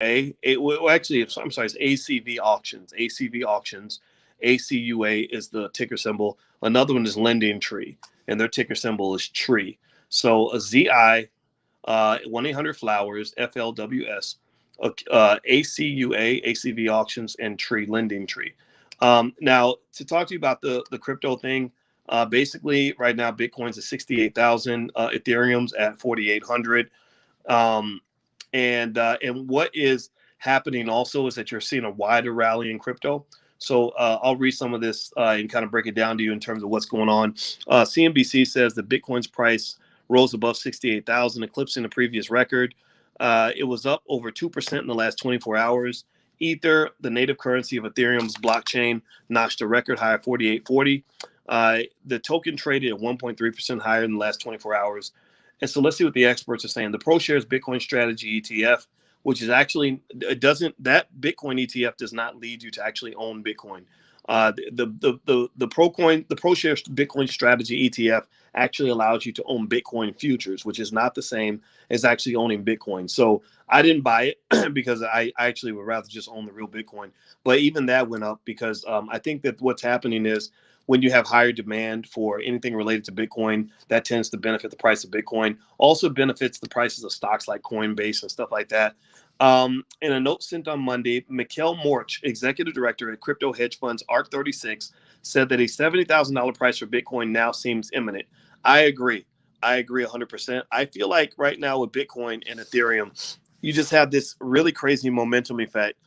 Well, actually, I'm sorry, it's ACV auctions. ACV auctions. ACUA is the ticker symbol. Another one is Lending Tree, and their ticker symbol is Tree. So a ZI, 1-800 Flowers, FLWS, ACUA, ACV auctions, and Tree, Lending Tree. Now, to talk to you about the crypto thing, basically right now Bitcoin's at 68,000, Ethereum's at 4,800. Um, and what is happening also is that you're seeing a wider rally in crypto. So I'll read some of this and kind of break it down to you in terms of what's going on. CNBC says that Bitcoin's price rose above 68,000, eclipsing the previous record. It was up over 2% in the last 24 hours. Ether, the native currency of Ethereum's blockchain, notched a record high of 4840. The token traded at 1.3% higher in the last 24 hours. And so let's see what the experts are saying. The ProShares Bitcoin Strategy ETF, which is actually, it doesn't, that Bitcoin ETF does not lead you to actually own Bitcoin. The ProShares Bitcoin Strategy ETF actually allows you to own Bitcoin futures, which is not the same as actually owning Bitcoin. So I didn't buy it because I actually would rather just own the real Bitcoin. But even that went up because I think that what's happening is when you have higher demand for anything related to Bitcoin, that tends to benefit the price of Bitcoin. Also benefits the prices of stocks like Coinbase and stuff like that. In a note sent on Monday, Mikhail Morch, executive director at crypto hedge funds ARK36, said that a $70,000 price for Bitcoin now seems imminent. I agree. I agree 100%. I feel like right now with Bitcoin and Ethereum, you just have this really crazy momentum effect.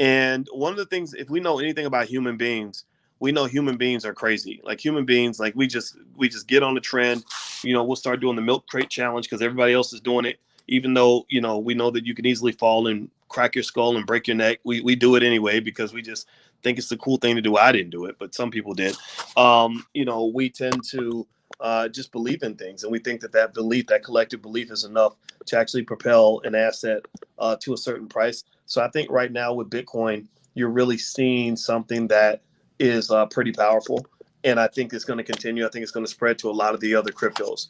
And one of the things, if we know anything about human beings, we know human beings are crazy. Like human beings, like we just get on the trend. We'll start doing the milk crate challenge because everybody else is doing it. Even though we know that you can easily fall and crack your skull and break your neck, we do it anyway because we just think it's the cool thing to do. I didn't do it, but some people did. We tend to just believe in things, and we think that belief, that collective belief, is enough to actually propel an asset to a certain price. So I think right now with Bitcoin, you're really seeing something that is pretty powerful, and I think it's going to continue. I think it's going to spread to a lot of the other cryptos.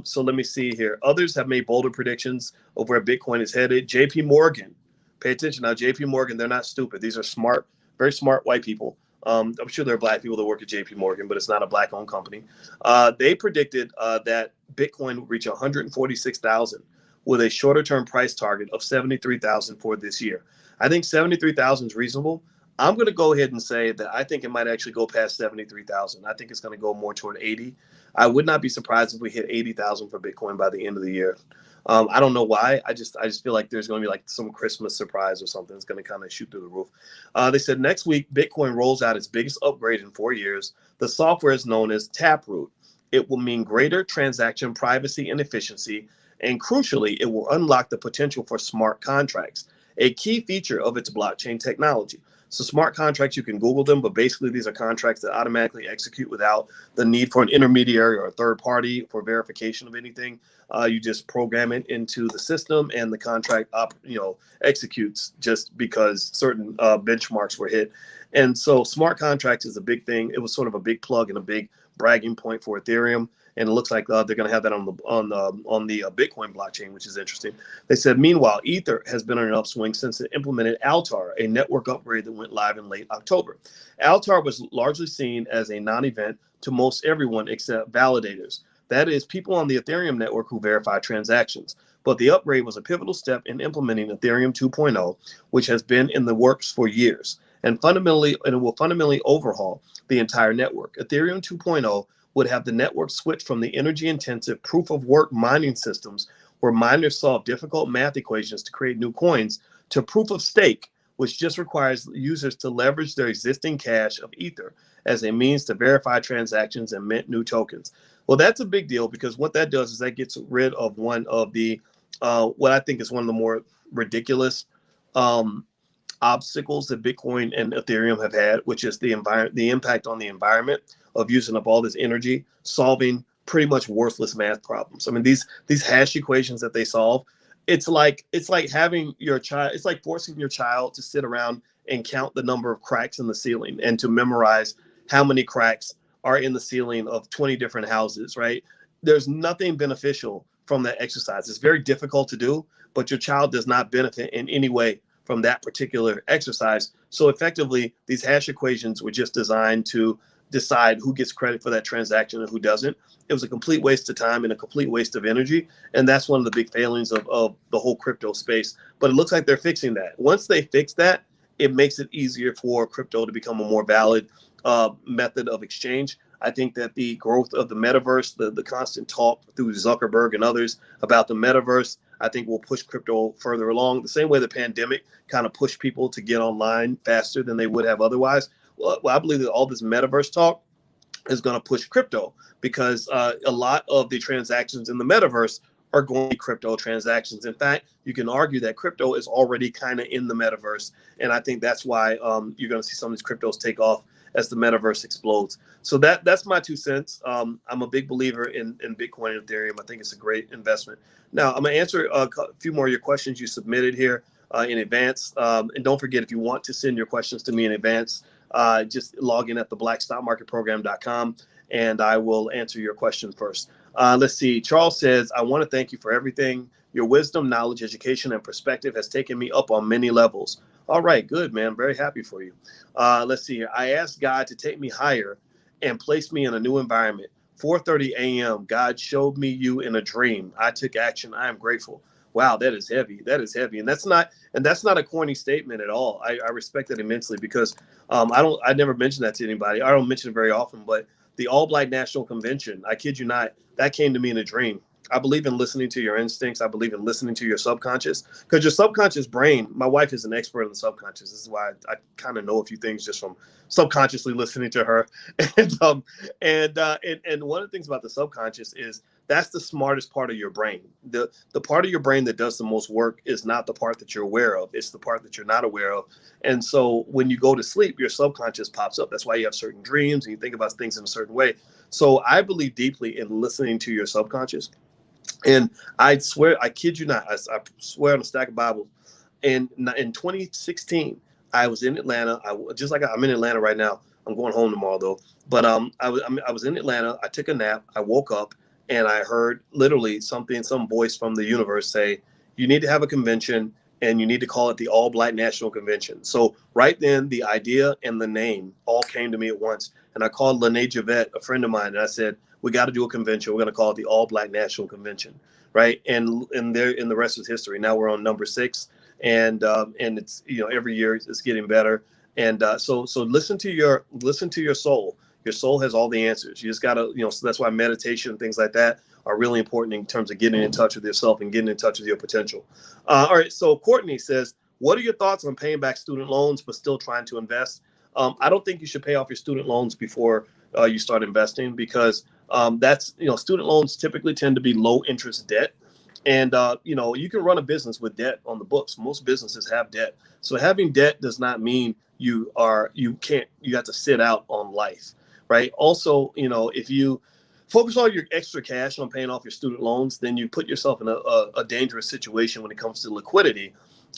So let me see here. Others have made bolder predictions of where Bitcoin is headed. JP Morgan, pay attention now. JP Morgan, they're not stupid. These are smart, very smart white people. I'm sure there are black people that work at JP Morgan, but it's not a black-owned company. They predicted that Bitcoin would reach 146,000 with a shorter-term price target of 73,000 for this year. I think 73,000 is reasonable. I'm going to go ahead and say that I think it might actually go past 73,000. I think it's going to go more toward 80. I would not be surprised if we hit 80,000 for Bitcoin by the end of the year. I don't know why. I just feel like there's going to be like some Christmas surprise or something that's going to kind of shoot through the roof. They said next week, Bitcoin rolls out its biggest upgrade in 4 years. The software is known as Taproot. It will mean greater transaction privacy and efficiency. And crucially, it will unlock the potential for smart contracts, a key feature of its blockchain technology. So smart contracts, you can Google them, but basically these are contracts that automatically execute without the need for an intermediary or a third party for verification of anything. You just program it into the system, and the contract executes just because certain benchmarks were hit. And so smart contracts is a big thing. It was sort of a big plug and a big bragging point for Ethereum. And it looks like they're going to have that on the Bitcoin blockchain, which is interesting. They said, meanwhile, Ether has been on an upswing since it implemented Altar, a network upgrade that went live in late October. Altar was largely seen as a non-event to most everyone except validators. That is, people on the Ethereum network who verify transactions. But the upgrade was a pivotal step in implementing Ethereum 2.0, which has been in the works for years. And it will fundamentally overhaul the entire network. Ethereum 2.0 would have the network switch from the energy-intensive proof-of-work mining systems where miners solve difficult math equations to create new coins to proof-of-stake, which just requires users to leverage their existing cache of Ether as a means to verify transactions and mint new tokens. Well, that's a big deal because what that does is that gets rid of one of the, what I think is one of the more ridiculous obstacles that Bitcoin and Ethereum have had, which is the impact on the environment of using up all this energy, solving pretty much worthless math problems. I mean, these hash equations that they solve, it's like having your child, it's like forcing your child to sit around and count the number of cracks in the ceiling and to memorize how many cracks are in the ceiling of 20 different houses, right? There's nothing beneficial from that exercise. It's very difficult to do, but your child does not benefit in any way from that particular exercise. So effectively, these hash equations were just designed to decide who gets credit for that transaction and who doesn't. It was a complete waste of time and a complete waste of energy. And that's one of the big failings of the whole crypto space. But it looks like they're fixing that. Once they fix that, it makes it easier for crypto to become a more valid method of exchange. I think that the growth of the metaverse, the constant talk through Zuckerberg and others about the metaverse, I think will push crypto further along. The same way the pandemic kind of pushed people to get online faster than they would have otherwise. Well, I believe that all this metaverse talk is going to push crypto because a lot of the transactions in the metaverse are going to be crypto transactions. In fact, you can argue that crypto is already kind of in the metaverse. And I think that's why you're going to see some of these cryptos take off as the metaverse explodes. So that's my 2 cents. I'm a big believer in Bitcoin and Ethereum. I think it's a great investment. Now, I'm going to answer a few more of your questions you submitted here in advance. And don't forget, if you want to send your questions to me in advance, just log in at theblackstockmarketprogram.com and I will answer your question first. Let's see. Charles says, I want to thank you for everything. Your wisdom, knowledge, education, and perspective has taken me up on many levels. All right, good, man. I'm very happy for you. Let's see here. I asked God to take me higher and place me in a new environment. 4:30 a.m. God showed me you in a dream. I took action. I am grateful. Wow, that is heavy. That is heavy. And that's not a corny statement at all. I respect that immensely because I never mention that to anybody. I don't mention it very often, but the All Black National Convention, I kid you not, that came to me in a dream. I believe in listening to your instincts. I believe in listening to your subconscious because your subconscious brain, my wife is an expert in the subconscious. This is why I kind of know a few things just from subconsciously listening to her. And one of the things about the subconscious is that's the smartest part of your brain. The part of your brain that does the most work is not the part that you're aware of. It's the part that you're not aware of. And so when you go to sleep, your subconscious pops up. That's why you have certain dreams and you think about things in a certain way. So I believe deeply in listening to your subconscious. And I swear, I kid you not, I swear on a stack of Bibles. And in 2016, I was in Atlanta. I'm in Atlanta right now. I'm going home tomorrow though. But I was in Atlanta. I took a nap. I woke up and I heard literally some voice from the universe say, you need to have a convention and you need to call it the All Black National Convention. So right then, the idea and the name all came to me at once. And I called Lene Javette, a friend of mine, and I said, we got to do a convention. We're going to call it the All Black National Convention, right? And the rest is history. Now we're on number 6, and it's every year it's getting better. And so listen to your soul. Your soul has all the answers. You just got to so that's why meditation and things like that are really important in terms of getting in touch with yourself and getting in touch with your potential. All right. So Courtney says, what are your thoughts on paying back student loans but still trying to invest? I don't think you should pay off your student loans before you start investing because that's student loans typically tend to be low interest debt. And you can run a business with debt on the books. Most businesses have debt. So having debt does not mean you have to sit out on life, right? Also, if you focus all your extra cash on paying off your student loans, then you put yourself in a dangerous situation when it comes to liquidity,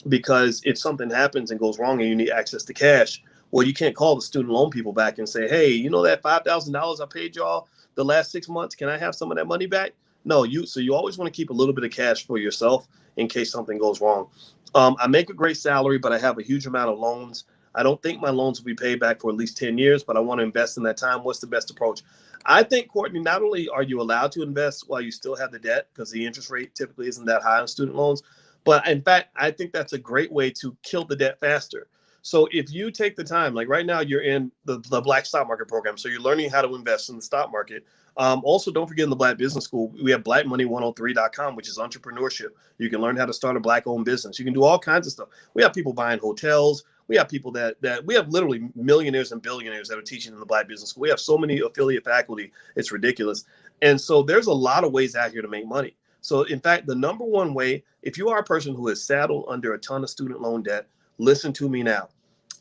because if something happens and goes wrong and you need access to cash, well, you can't call the student loan people back and say, hey, that $5,000 I paid y'all the last 6 months, can I have some of that money back? No, so you always want to keep a little bit of cash for yourself in case something goes wrong. I make a great salary, but I have a huge amount of loans. I don't think my loans will be paid back for at least 10 years, but I want to invest in that time. What's the best approach? I think, Courtney, not only are you allowed to invest while you still have the debt, because the interest rate typically isn't that high on student loans, but in fact, I think that's a great way to kill the debt faster. So if you take the time, like right now, you're in the Black Stock Market program, so you're learning how to invest in the stock market. Also, don't forget in the Black Business School, we have blackmoney103.com, which is entrepreneurship. You can learn how to start a Black-owned business. You can do all kinds of stuff. We have people buying hotels. We have people that we have literally millionaires and billionaires that are teaching in the Black Business School. We have so many affiliate faculty. It's ridiculous. And so there's a lot of ways out here to make money. So in fact, the number one way, if you are a person who is saddled under a ton of student loan debt, listen to me now.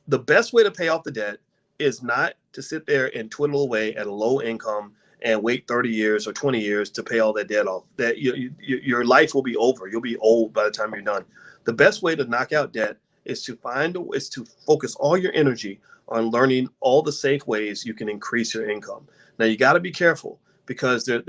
The best way to pay off the debt is not to sit there and twiddle away at a low income and wait 30 years or 20 years to pay all that debt off. That your life will be over. You'll be old by the time you're done. The best way to knock out debt is to focus all your energy on learning all the safe ways you can increase your income. Now, you got to be careful because a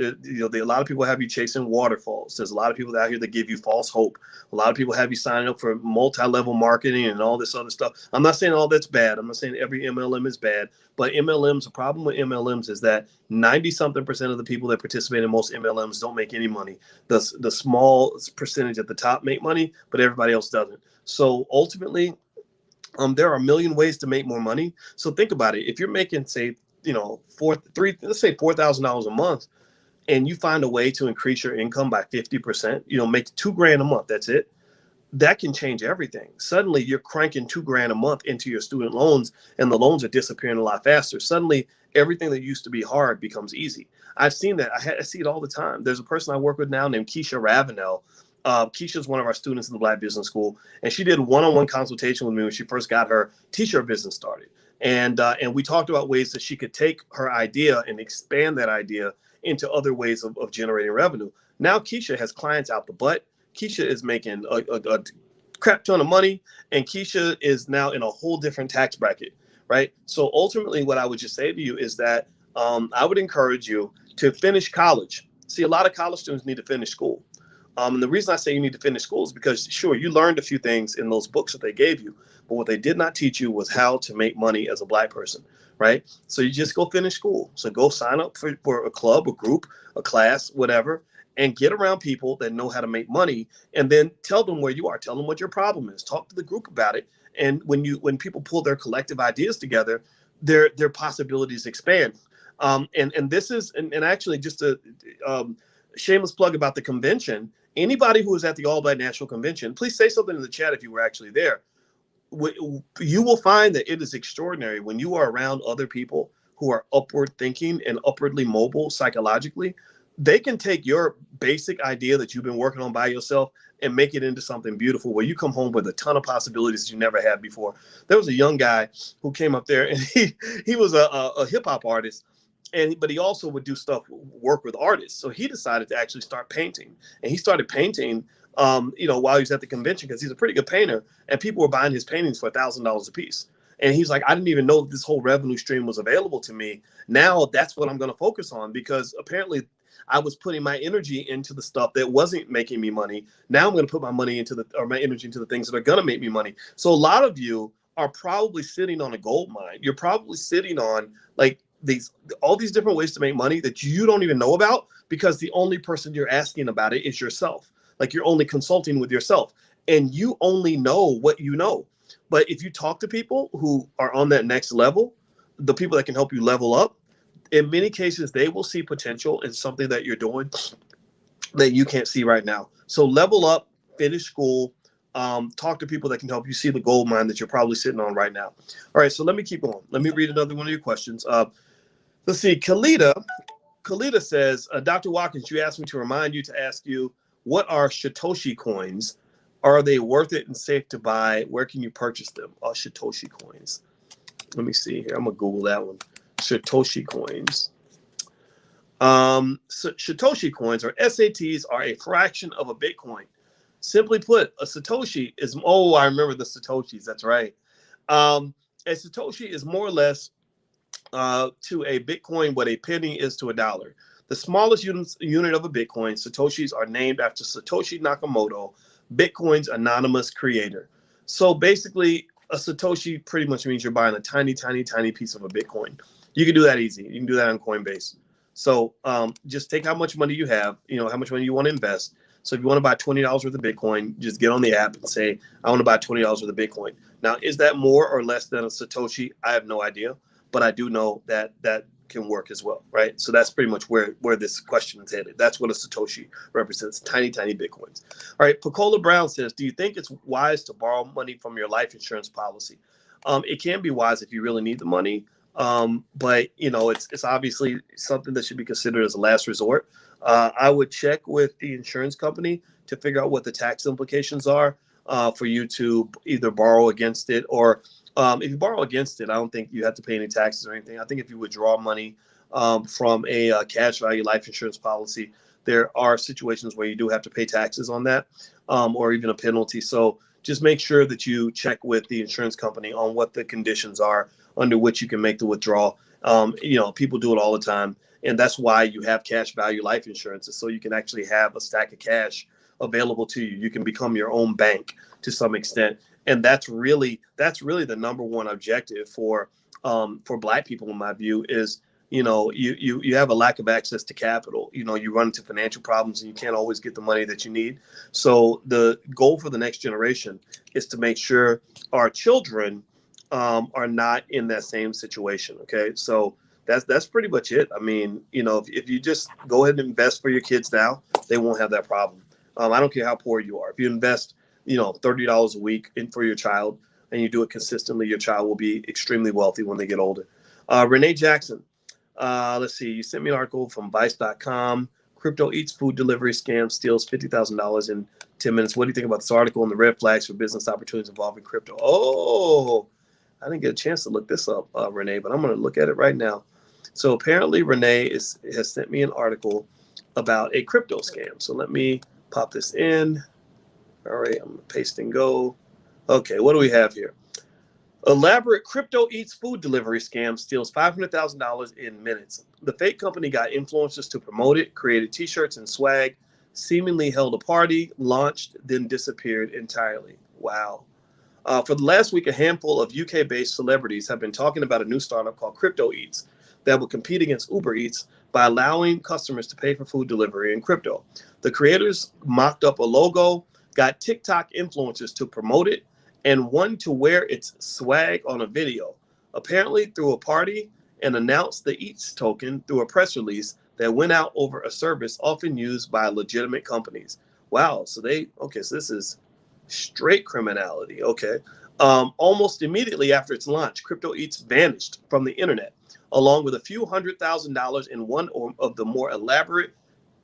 lot of people have you chasing waterfalls. There's a lot of people out here that give you false hope. A lot of people have you signing up for multi-level marketing and all this other stuff. I'm not saying all that's bad. I'm not saying every MLM is bad, but the problem with MLMs is that 90-something% of the people that participate in most MLMs don't make any money. The small percentage at the top make money, but everybody else doesn't. So ultimately, there are a million ways to make more money. So think about it. If you're making, say, let's say $4,000 a month, and you find a way to increase your income by 50%, make $2,000 a month. That's it. That can change everything. Suddenly you're cranking $2,000 a month into your student loans, and the loans are disappearing a lot faster. Suddenly everything that used to be hard becomes easy. I've seen that. I see it all the time. There's a person I work with now named Keisha Ravenel. Keisha's one of our students in the Black Business School, and she did one-on-one consultation with me when she first got her teacher business started. And we talked about ways that she could take her idea and expand that idea into other ways of generating revenue. Now Keisha has clients out the butt. Keisha is making a crap ton of money, and Keisha is now in a whole different tax bracket, right? So ultimately, what I would just say to you is that I would encourage you to finish college. See, a lot of college students need to finish school. And the reason I say you need to finish school is because, sure, you learned a few things in those books that they gave you, but what they did not teach you was how to make money as a Black person, right? So you just go finish school. So go sign up for a club, a group, a class, whatever, and get around people that know how to make money, and then tell them where you are. Tell them what your problem is. Talk to the group about it. And when people pull their collective ideas together, their possibilities expand. And this is, and actually just a shameless plug about the convention. Anybody who is at the All Black National Convention, please say something in the chat if you were actually there. You will find that it is extraordinary when you are around other people who are upward thinking and upwardly mobile psychologically. They can take your basic idea that you've been working on by yourself and make it into something beautiful where you come home with a ton of possibilities you never had before. There was a young guy who came up there, and he was a hip hop artist, but he also would do work with artists. So he decided to actually start painting, and he started painting while he was at the convention, because he's a pretty good painter, and people were buying his paintings for $1,000 a piece. And he's like, I didn't even know this whole revenue stream was available to me. Now that's what I'm going to focus on, because apparently I was putting my energy into the stuff that wasn't making me money. Now I'm going to put my money my energy into the things that are going to make me money. So a lot of you are probably sitting on a gold mine. You're probably sitting on all these different ways to make money that you don't even know about, because the only person you're asking about it is yourself. Like, you're only consulting with yourself, and you only know what you know. But if you talk to people who are on that next level, the people that can help you level up, in many cases, they will see potential in something that you're doing that you can't see right now. So level up, finish school, talk to people that can help you see the gold mine that you're probably sitting on right now. All right, so let me keep going. Let me read another one of your questions. Let's see. Kalita says, Dr. Watkins, you asked me to remind you to ask you, what are Satoshi coins? Are they worth it and safe to buy? Where can you purchase them? Satoshi coins. Let me see here. I'm going to Google that one. Satoshi coins. So Satoshi coins, or SATs, are a fraction of a Bitcoin. Simply put, a Satoshi is, I remember the Satoshis. That's right. A Satoshi is more or less to a Bitcoin what a penny is to a dollar. The smallest unit of a Bitcoin, Satoshis, are named after Satoshi Nakamoto, Bitcoin's anonymous creator. So basically, a Satoshi pretty much means you're buying a tiny, tiny, tiny piece of a Bitcoin. You can do that easy. You can do that on Coinbase. So just take how much money you have, how much money you want to invest. So if you want to buy $20 worth of Bitcoin, just get on the app and say, I want to buy $20 worth of Bitcoin. Now, is that more or less than a Satoshi? I have no idea, but I do know that that can work as well, right? So that's pretty much where this question is headed. That's what a Satoshi represents, tiny, tiny Bitcoins. All right, Pacola Brown says, do you think it's wise to borrow money from your life insurance policy? It can be wise if you really need the money, but it's obviously something that should be considered as a last resort. I would check with the insurance company to figure out what the tax implications are for you to either borrow against it, or if you borrow against it, I don't think you have to pay any taxes or anything. I think if you withdraw money from a cash value life insurance policy, there are situations where you do have to pay taxes on that, or even a penalty. So just make sure that you check with the insurance company on what the conditions are under which you can make the withdrawal. People do it all the time. And that's why you have cash value life insurance, is so you can actually have a stack of cash available to you. You can become your own bank to some extent. And that's really the number one objective for Black people, in my view, is you have a lack of access to capital. You run into financial problems and you can't always get the money that you need. So the goal for the next generation is to make sure our children are not in that same situation. Okay, so that's pretty much it. I mean, if you just go ahead and invest for your kids now, they won't have that problem. I don't care how poor you are. If you invest, $30 a week for your child, and you do it consistently, your child will be extremely wealthy when they get older. Renee Jackson, let's see. You sent me an article from Vice.com. Crypto eats food delivery scam, steals $50,000 in 10 minutes. What do you think about this article and the red flags for business opportunities involving crypto? Oh, I didn't get a chance to look this up, Renee, but I'm going to look at it right now. So apparently Renee has sent me an article about a crypto scam. So let me pop this in. All right, I'm going to paste and go. Okay, what do we have here? Elaborate crypto eats food delivery scam steals $500,000 in minutes. The fake company got influencers to promote it, created t-shirts and swag, seemingly held a party, launched, then disappeared entirely. Wow. For the last week, a handful of UK-based celebrities have been talking about a new startup called Crypto Eats that will compete against Uber Eats by allowing customers to pay for food delivery in crypto. The creators mocked up a logo, got TikTok influencers to promote it, and one to wear its swag on a video, apparently threw a party, and announced the Eats token through a press release that went out over a service often used by legitimate companies. Wow, so this is straight criminality. Okay. Almost immediately after its launch, Crypto Eats vanished from the internet, along with a few $100,000 in one of the more elaborate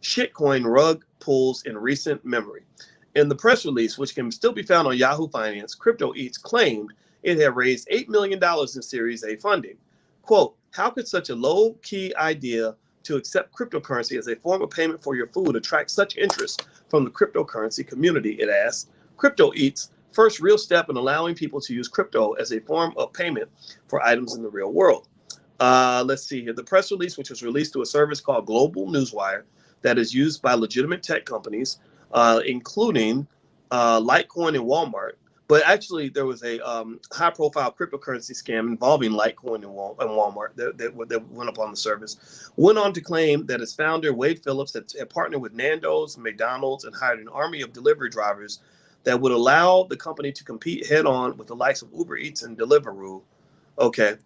shitcoin rug pulls in recent memory. In the press release, which can still be found on Yahoo Finance, Crypto Eats claimed it had raised $8 million in Series A funding. Quote, how could such a low-key idea to accept cryptocurrency as a form of payment for your food attract such interest from the cryptocurrency community, it asked. Crypto Eats' first real step in allowing people to use crypto as a form of payment for items in the real world. Let's see here. The press release, which was released to a service called Global Newswire that is used by legitimate tech companies, including Litecoin and Walmart. But actually, there was a high-profile cryptocurrency scam involving Litecoin and Walmart that went up on the service. Went on to claim that its founder, Wade Phillips, had partnered with Nando's, McDonald's, and hired an army of delivery drivers that would allow the company to compete head-on with the likes of Uber Eats and Deliveroo. Okay.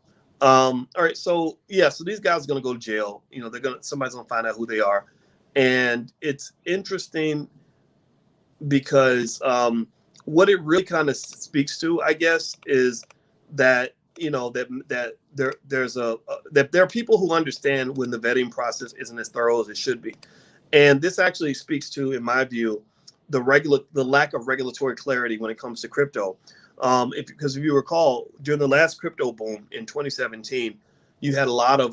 All right. So these guys are going to go to jail. Somebody's going to find out who they are, and it's interesting because what it really kind of speaks to, I guess, is that that there are people who understand when the vetting process isn't as thorough as it should be, and this actually speaks to, in my view, the lack of regulatory clarity when it comes to crypto. Because if you recall, during the last crypto boom in 2017, you had a lot of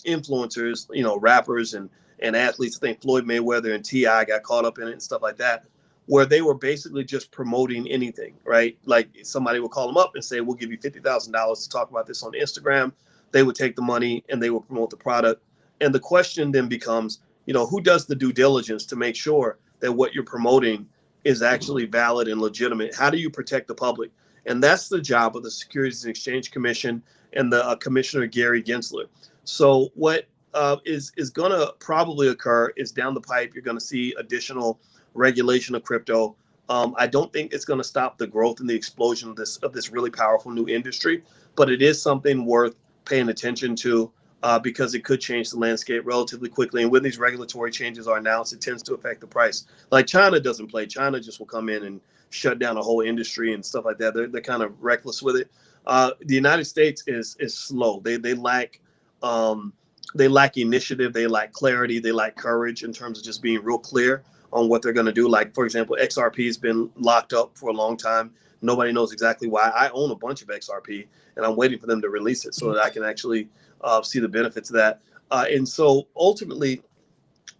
influencers, rappers and athletes. I think Floyd Mayweather and T.I. got caught up in it and stuff like that, where they were basically just promoting anything, right? Like somebody would call them up and say, we'll give you $50,000 to talk about this on Instagram. They would take the money and they would promote the product. And the question then becomes, who does the due diligence to make sure that what you're promoting is actually valid and legitimate? How do you protect the public? And that's the job of the Securities and Exchange Commission and the Commissioner Gary Gensler. So what is going to probably occur is down the pipe, you're going to see additional regulation of crypto. I don't think it's going to stop the growth and the explosion of this really powerful new industry, but it is something worth paying attention to because it could change the landscape relatively quickly. And when these regulatory changes are announced, it tends to affect the price. Like China doesn't play. China just will come in and shut down a whole industry and stuff like that. They're kind of reckless with it. The United States is slow. They lack initiative. They lack clarity. They lack courage in terms of just being real clear on what they're going to do. Like, for example, XRP has been locked up for a long time. Nobody knows exactly why. I own a bunch of XRP, and I'm waiting for them to release it so that I can actually see the benefits of that. And so ultimately,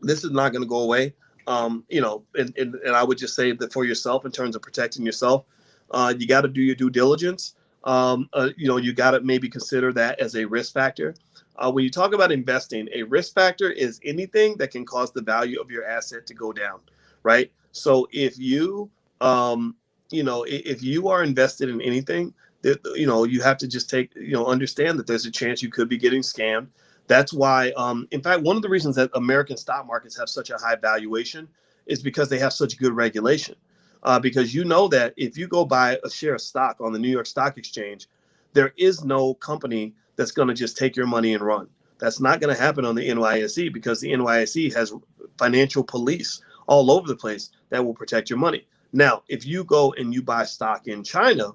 this is not going to go away. And I would just say that for yourself, in terms of protecting yourself, you got to do your due diligence. You got to maybe consider that as a risk factor. When you talk about investing, a risk factor is anything that can cause the value of your asset to go down, right? So if you, if you are invested in anything, that you have to just understand that there's a chance you could be getting scammed. That's why, in fact, one of the reasons that American stock markets have such a high valuation is because they have such good regulation. Because you know that if you go buy a share of stock on the New York Stock Exchange, there is no company that's going to just take your money and run. That's not going to happen on the NYSE because the NYSE has financial police all over the place that will protect your money. Now, if you go and you buy stock in China,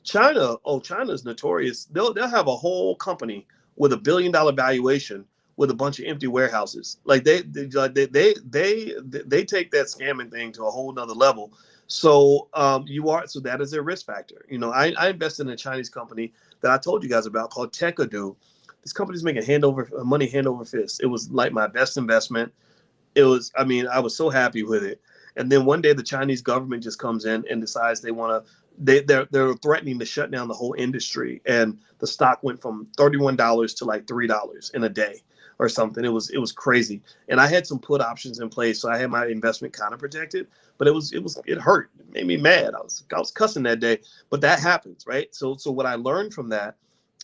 China's notorious. They'll have a whole company with $1 billion valuation with a bunch of empty warehouses. Like they take that scamming thing to a whole nother level. So so that is a risk factor. I invested in a Chinese company that I told you guys about called Tekadu. This company's making money hand over fist. It was like my best investment. I was so happy with it. And then one day the Chinese government just comes in and decides they're threatening to shut down the whole industry. And the stock went from $31 to like $3 in a day or something. It was crazy. And I had some put options in place, so I had my investment kind of protected, but it hurt. It made me mad. I was cussing that day, but that happens, right? So what I learned from that,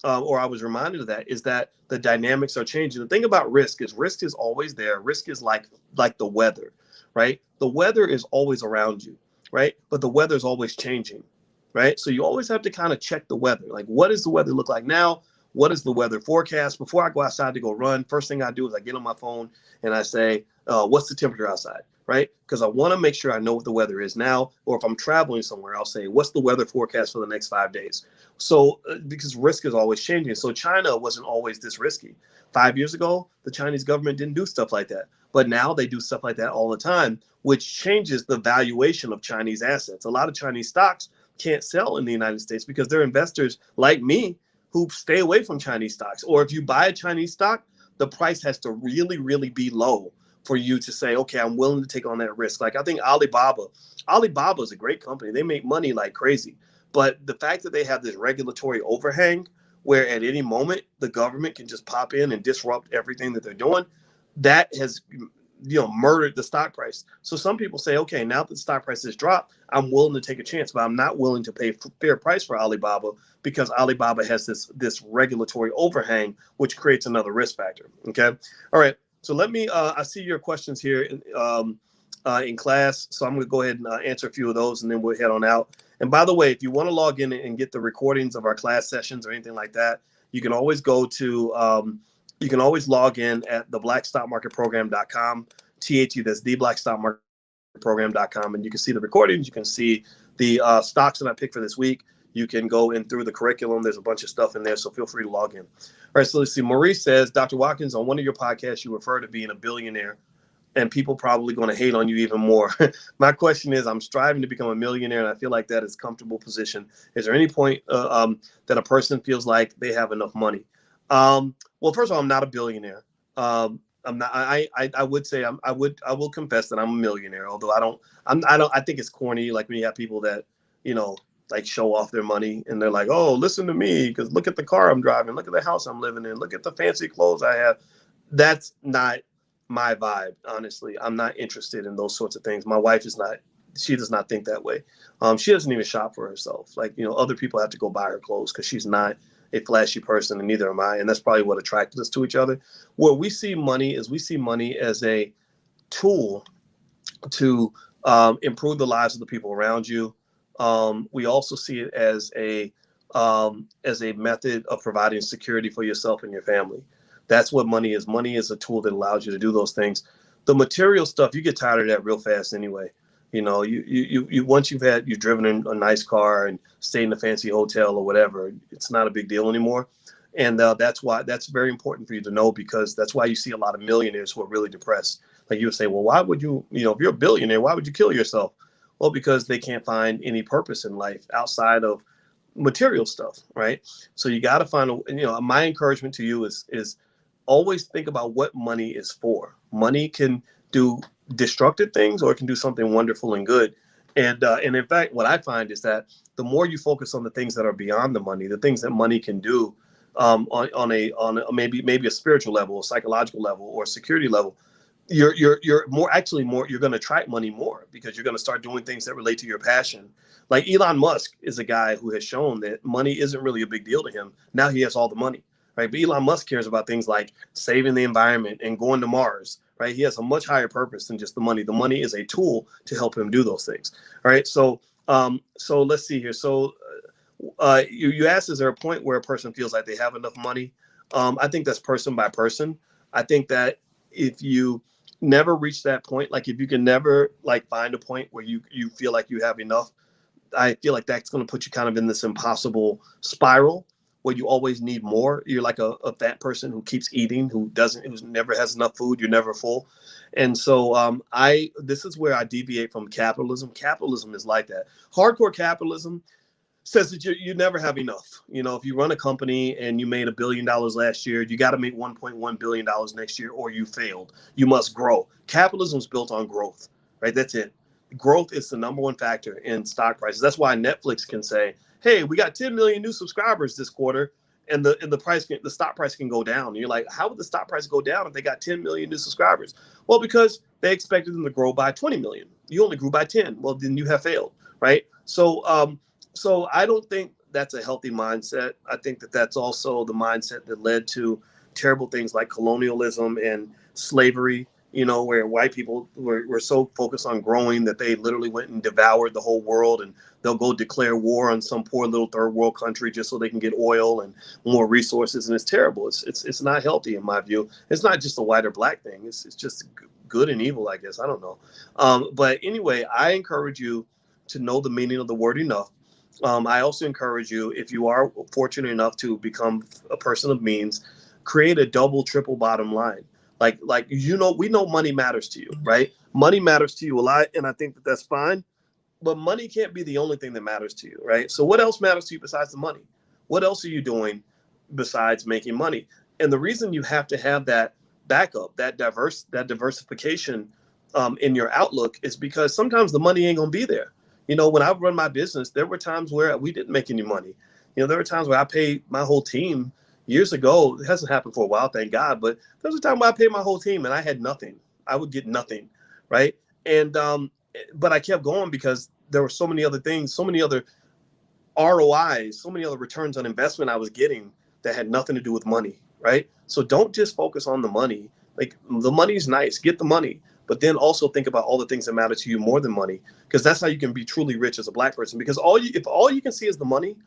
or I was reminded of that, is that the dynamics are changing. The thing about risk is always there. Risk is like the weather, right? The weather is always around you, right? But the weather is always changing, right? So you always have to kind of check the weather. Like, what does the weather look like now? What is the weather forecast? Before I go outside to go run, first thing I do is I get on my phone and I say, what's the temperature outside, right? Because I want to make sure I know what the weather is now. Or if I'm traveling somewhere, I'll say, what's the weather forecast for the next 5 days? So because risk is always changing. So China wasn't always this risky. 5 years ago, the Chinese government didn't do stuff like that. But now they do stuff like that all the time, which changes the valuation of Chinese assets. A lot of Chinese stocks can't sell in the United States because they're investors like me who stay away from Chinese stocks. Or if you buy a Chinese stock, the price has to really, really be low for you to say, okay, I'm willing to take on that risk. Like I think Alibaba is a great company. They make money like crazy. But the fact that they have this regulatory overhang where at any moment the government can just pop in and disrupt everything that they're doing, that has murdered the stock price. So some people say, okay, now that the stock price has dropped, I'm willing to take a chance, but I'm not willing to pay fair price for Alibaba because Alibaba has this regulatory overhang, which creates another risk factor. Okay. All right. So let me, I see your questions here in class. So I'm going to go ahead and answer a few of those and then we'll head on out. And by the way, if you want to log in and get the recordings of our class sessions or anything like that, you can always go to, you can always log in at theblackstockmarketprogram.com, that's theblackstockmarketprogram.com, and you can see the recordings. You can see the stocks that I picked for this week. You can go in through the curriculum. There's a bunch of stuff in there, so feel free to log in. All right, so let's see. Maurice says, Dr. Watkins, on one of your podcasts, you refer to being a billionaire, and people probably going to hate on you even more. My question is, I'm striving to become a millionaire, and I feel like that is a comfortable position. Is there any point that a person feels like they have enough money? Well, first of all, I'm not a billionaire. I'm not. I would say I will confess that I'm a millionaire. Although I think it's corny. Like when you have people that like show off their money and they're like, oh, listen to me because look at the car I'm driving, look at the house I'm living in, look at the fancy clothes I have. That's not my vibe. Honestly, I'm not interested in those sorts of things. My wife is not. She does not think that way. She doesn't even shop for herself. Like other people have to go buy her clothes because she's not a flashy person, and neither am I. And that's probably what attracted us to each other. Where we see money as a tool to improve the lives of the people around you. We also see it as a method of providing security for yourself and your family. That's what money is. Money is a tool that allows you to do those things. The material stuff, you get tired of that real fast anyway. You once you've driven in a nice car and stayed in a fancy hotel or whatever, it's not a big deal anymore. And that's very important for you to know, because that's why you see a lot of millionaires who are really depressed. Like you would say, well, why would you, if you're a billionaire, why would you kill yourself? Well, because they can't find any purpose in life outside of material stuff, right? So you got to find my encouragement to you is always think about what money is for. Money can do destructive things, or it can do something wonderful and good. And in fact, what I find is that the more you focus on the things that are beyond the money, the things that money can do, on a maybe a spiritual level, a psychological level, or a security level, you're more you're going to attract money more because you're going to start doing things that relate to your passion. Like Elon Musk is a guy who has shown that money isn't really a big deal to him. Now he has all the money, right? But Elon Musk cares about things like saving the environment and going to Mars, right? He has a much higher purpose than just the money. The money is a tool to help him do those things. All right. So let's see here. So you asked, is there a point where a person feels like they have enough money? I think that's person by person. I think that if you never reach that point, like if you can never like find a point where you feel like you have enough, I feel like that's going to put you kind of in this impossible spiral where you always need more. You're like a fat person who keeps eating, who never has enough food. You're never full. And so this is where I deviate from capitalism. Capitalism is like that. Hardcore capitalism says that you never have enough. If you run a company and you made $1 billion last year, you got to make $1.1 billion next year, or you failed. You must grow. Capitalism is built on growth, right? That's it. Growth is the number one factor in stock prices. That's why Netflix can say, "Hey, we got 10 million new subscribers this quarter," and the stock price can go down. And you're like, how would the stock price go down if they got 10 million new subscribers? Well, because they expected them to grow by 20 million. You only grew by 10. Well, then you have failed, right? So I don't think that's a healthy mindset. I think that that's also the mindset that led to terrible things like colonialism and slavery, where white people were so focused on growing that they literally went and devoured the whole world, and they'll go declare war on some poor little third world country just so they can get oil and more resources. And it's terrible. It's not healthy in my view. It's not just a white or black thing. It's just good and evil, I guess. I don't know. But anyway, I encourage you to know the meaning of the word enough. I also encourage you, if you are fortunate enough to become a person of means, create a double, triple bottom line. We know money matters to you, right? Money matters to you a lot, and I think that that's fine. But money can't be the only thing that matters to you, right? So what else matters to you besides the money? What else are you doing besides making money? And the reason you have to have that backup, that diversification in your outlook is because sometimes the money ain't gonna be there. When I run my business, there were times where we didn't make any money. There were times where I paid my whole team years ago. It hasn't happened for a while, thank God. But there was a time where I paid my whole team and I had nothing. I would get nothing, right? And but I kept going because there were so many other things, so many other ROIs, so many other returns on investment I was getting that had nothing to do with money, right? So don't just focus on the money. Like, the money's nice, get the money, but then also think about all the things that matter to you more than money, because that's how you can be truly rich as a black person. Because if all you can see is the money,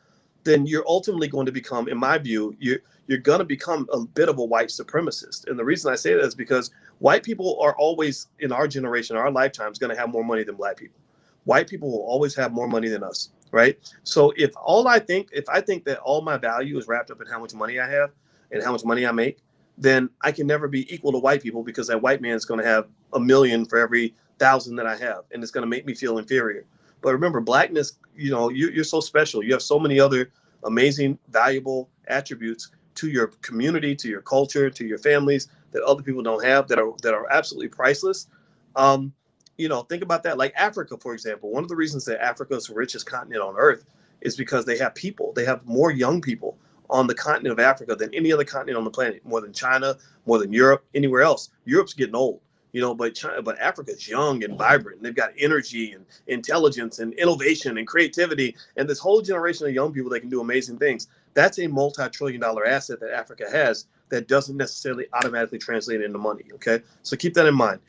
then you're ultimately going to become, in my view, you're going to become a bit of a white supremacist. And the reason I say that is because white people are always, in our generation, our lifetimes, going to have more money than black people. White people will always have more money than us, right? So if I think that all my value is wrapped up in how much money I have and how much money I make, then I can never be equal to white people, because that white man is going to have $1 million for every 1,000 that I have, and it's going to make me feel inferior. But remember, blackness, you're so special. You have so many other amazing, valuable attributes to your community, to your culture, to your families that other people don't have, that are absolutely priceless. Think about that. Like Africa, for example. One of the reasons that Africa is the richest continent on earth is because they have people. They have more young people on the continent of Africa than any other continent on the planet, more than China, more than Europe, anywhere else. Europe's getting old, but Africa's young and vibrant, and they've got energy and intelligence and innovation and creativity, and this whole generation of young people that can do amazing things. That's a multi-trillion-dollar asset that Africa has that doesn't necessarily automatically translate into money. Okay, so keep that in mind.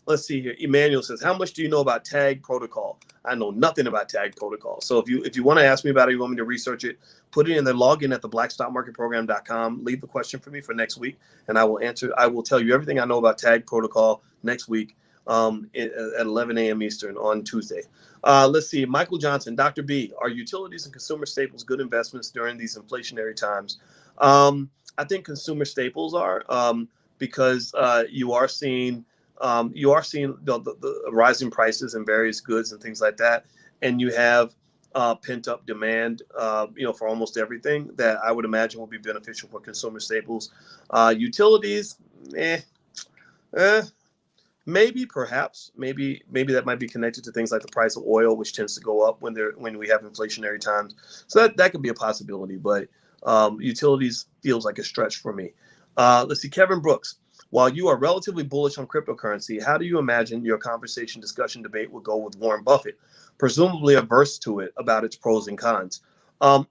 Let's see here. Emmanuel says, how much do you know about tag protocol? I know nothing about tag protocol. So if you want to ask me about it, you want me to research it, put it in the login at theblackstockmarketprogram.com. Leave a question for me for next week, and I will answer. I will tell you everything I know about tag protocol next week at 11 a.m. Eastern on Tuesday. Let's see. Michael Johnson, Dr. B, are utilities and consumer staples good investments during these inflationary times? I think consumer staples are, because you are seeing the rising prices in various goods and things like that, and you have pent up demand, for almost everything that I would imagine will be beneficial for consumer staples. Utilities, maybe, perhaps, maybe that might be connected to things like the price of oil, which tends to go up when we have inflationary times. So that could be a possibility, but Utilities feels like a stretch for me. Let's see, Kevin Brooks. While you are relatively bullish on cryptocurrency, how do you imagine your conversation, discussion, debate will go with Warren Buffett, presumably averse to it about its pros and cons?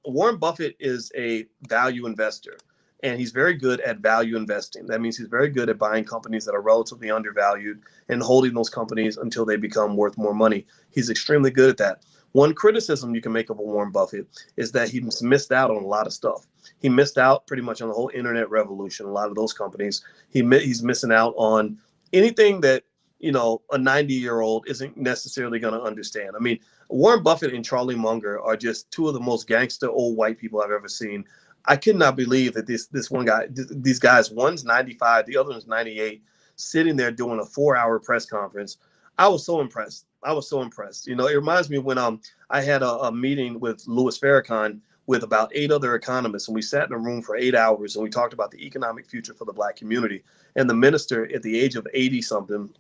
Warren Buffett is a value investor, and he's very good at value investing. That means he's very good at buying companies that are relatively undervalued and holding those companies until they become worth more money. He's extremely good at that. One criticism you can make of a Warren Buffett is that he's missed out on a lot of stuff. He missed out pretty much on the whole internet revolution. A lot of those companies, he's missing out on anything that, you know, a 90-year-old isn't necessarily going to understand. I mean, Warren Buffett and Charlie Munger are just two of the most gangster old white people I've ever seen. I could not believe that this one guy, these guys, one's 95, the other one's 98, sitting there doing a 4-hour press conference. I was so impressed. I was so impressed. You know, it reminds me of when I had a meeting with Louis Farrakhan with about 8 other economists, and we sat in a room for 8 hours and we talked about the economic future for the Black community. And the minister, at the age of 80 something,